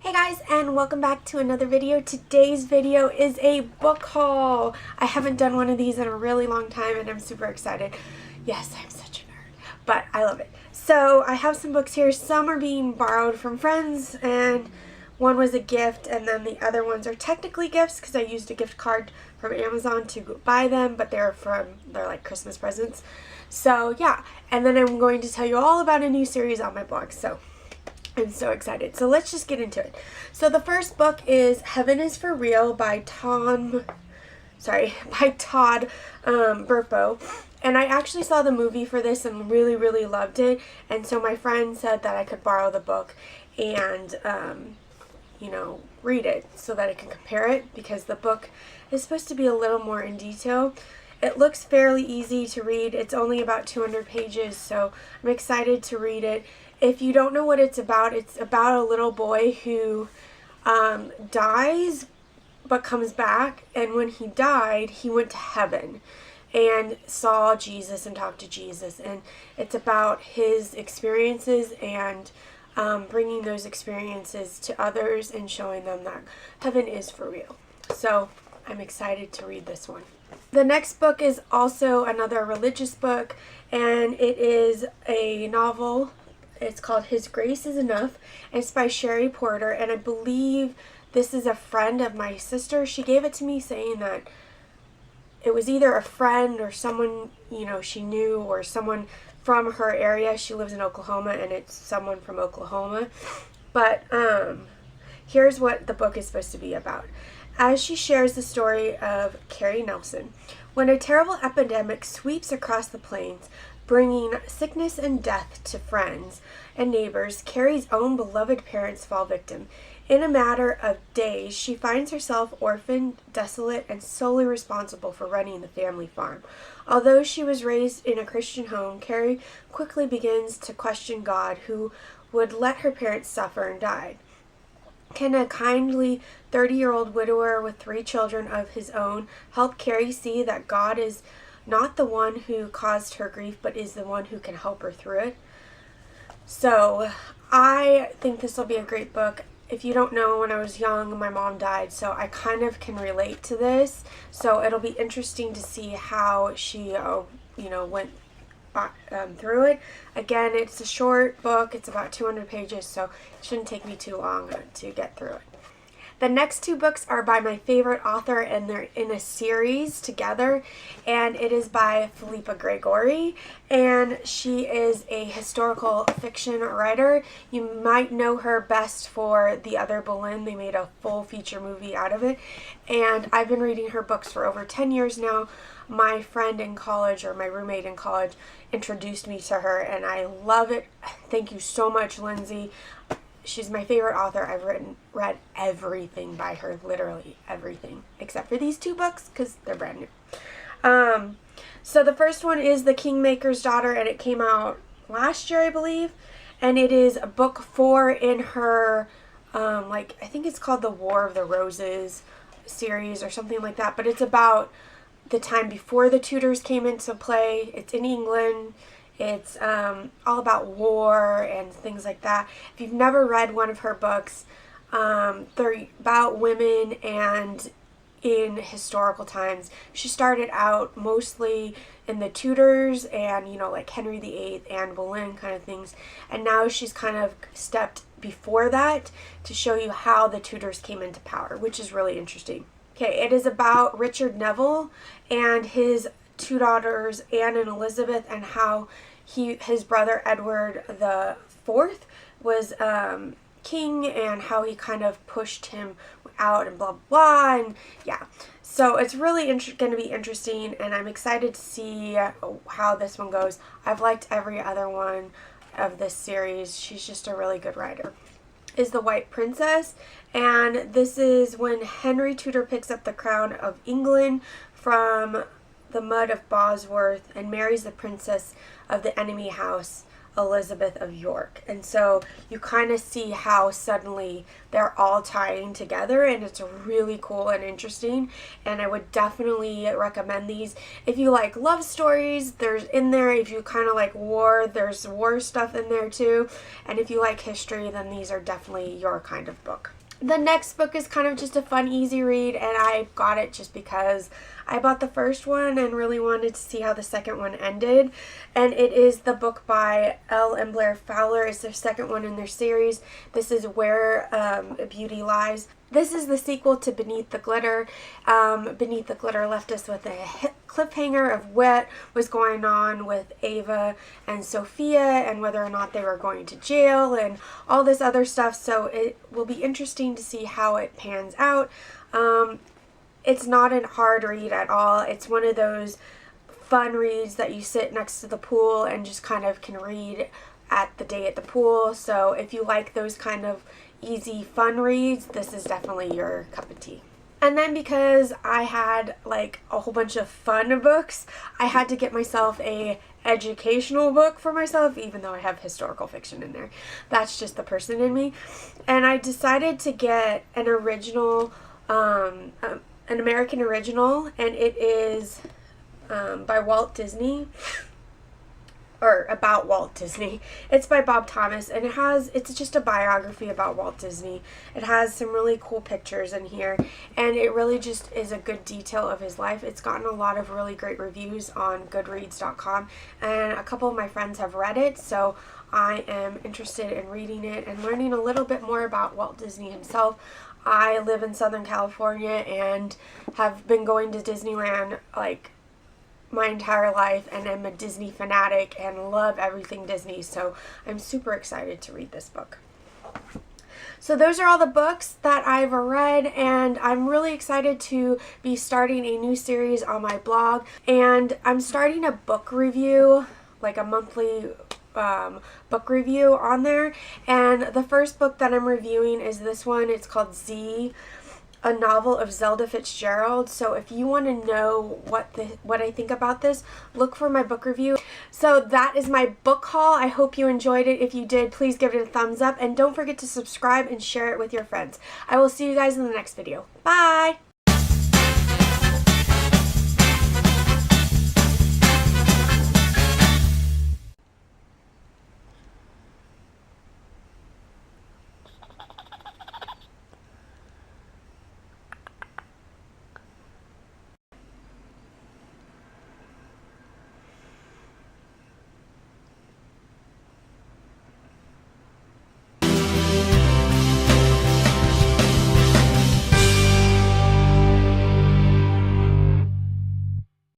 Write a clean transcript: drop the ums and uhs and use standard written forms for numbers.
Hey guys, and welcome back to another video. Today's video is a book haul. I haven't done one of these in a really long time and I'm super excited. Yes, I'm such a nerd, but I love it. So I have some books here. Some are being borrowed from friends and one was a gift, and then the other ones are technically gifts because I used a gift card from Amazon to buy them, but they're like Christmas presents. So yeah, and then I'm going to tell you all about a new series on my blog. So I'm so excited. So let's just get into it. So the first book is Heaven is for Real by Todd Burpo. And I actually saw the movie for this and really loved it. And so my friend said that I could borrow the book and, read it so that I can compare it, because the book is supposed to be a little more in detail. It looks fairly easy to read. It's only about 200 pages, so I'm excited to read it. If you don't know what it's about a little boy who dies but comes back, and when he died, he went to heaven and saw Jesus and talked to Jesus, and it's about his experiences and bringing those experiences to others and showing them that heaven is for real. So I'm excited to read this one. The next book is also another religious book, and it is a novel. It's called His Grace is Enough, and it's by Sherry Porter, and I believe this is a friend of my sister. She gave it to me saying that it was either a friend or someone, she knew, or someone from her area. She lives in Oklahoma, and it's someone from Oklahoma. But here's what the book is supposed to be about. As she shares the story of Carrie Nelson, when a terrible epidemic sweeps across the plains, bringing sickness and death to friends and neighbors, Carrie's own beloved parents fall victim. In a matter of days, she finds herself orphaned, desolate, and solely responsible for running the family farm. Although she was raised in a Christian home, Carrie quickly begins to question God, who would let her parents suffer and die. Can a kindly 30-year-old widower with 3 children of his own help Carrie see that God is not the one who caused her grief, but is the one who can help her through it? So I think this will be a great book. If you don't know, when I was young, my mom died, so I kind of can relate to this. So it'll be interesting to see how she, went through it. Again, it's a short book. It's about 200 pages, so it shouldn't take me too long to get through it. The next 2 books are by my favorite author, and they're in a series together, and it is by Philippa Gregory, and she is a historical fiction writer. You might know her best for The Other Boleyn. They made a full feature movie out of it, and I've been reading her books for over 10 years now. My friend in college, or my roommate in college, introduced me to her, and I love it. Thank you so much, Lindsay. She's my favorite author. I've read everything by her, literally everything, except for these 2 books because they're brand new. So the first one is The Kingmaker's Daughter, and it came out last year, I believe, and it is book 4 in her, I think it's called the War of the Roses series or something like that, but it's about the time before the Tudors came into play. It's in England. It's all about war and things like that. If you've never read one of her books, they're about women and in historical times. She started out mostly in the Tudors and, like Henry VIII, Anne Boleyn kind of things. And now she's kind of stepped before that to show you how the Tudors came into power, which is really interesting. Okay, it is about Richard Neville and his 2 daughters, Anne and Elizabeth, and how his brother Edward the Fourth was king, and how he kind of pushed him out and blah blah, and yeah. So it's really going to be interesting, and I'm excited to see how this one goes. I've liked every other one of this series. She's just a really good writer. Is The White Princess, and this is when Henry Tudor picks up the crown of England from the mud of Bosworth and marries the princess of the enemy house Elizabeth of York. And so you kind of see how suddenly they're all tying together, and it's really cool and interesting, and I would definitely recommend these. If you like love stories, there's in there. If you kind of like war, there's war stuff in there too. And if you like history, then these are definitely your kind of book. The next book is kind of just a fun, easy read, and I got it just because I bought the first one and really wanted to see how the second one ended. And it is the book by Elle and Blair Fowler. It's their second one in their series. This is Where Beauty Lies. This is the sequel to Beneath the Glitter. Beneath the Glitter left us with a cliffhanger of what was going on with Ava and Sophia and whether or not they were going to jail and all this other stuff. So it will be interesting to see how it pans out. It's not a hard read at all. It's one of those fun reads that you sit next to the pool and just kind of can read at the pool. So if you like those kind of easy fun reads, this is definitely your cup of tea. And then because I had like a whole bunch of fun books, I had to get myself a educational book for myself, even though I have historical fiction in there. That's just the person in me. And I decided to get an original, an American original, and it is by Walt Disney, or about Walt Disney. It's by Bob Thomas, and it's just a biography about Walt Disney. It has some really cool pictures in here, and it really just is a good detail of his life. It's gotten a lot of really great reviews on Goodreads.com, and a couple of my friends have read it, so I am interested in reading it and learning a little bit more about Walt Disney himself. I live in Southern California and have been going to Disneyland like my entire life, and I'm a Disney fanatic and love everything Disney, so I'm super excited to read this book. So those are all the books that I've read, and I'm really excited to be starting a new series on my blog, and I'm starting a book review, like a monthly book review on there, and the first book that I'm reviewing is this one. It's called Z, a novel of Zelda Fitzgerald. So if you want to know what I think about this, look for my book review. So that is my book haul. I hope you enjoyed it. If you did, please give it a thumbs up, and don't forget to subscribe and share it with your friends. I will see you guys in the next video. Bye!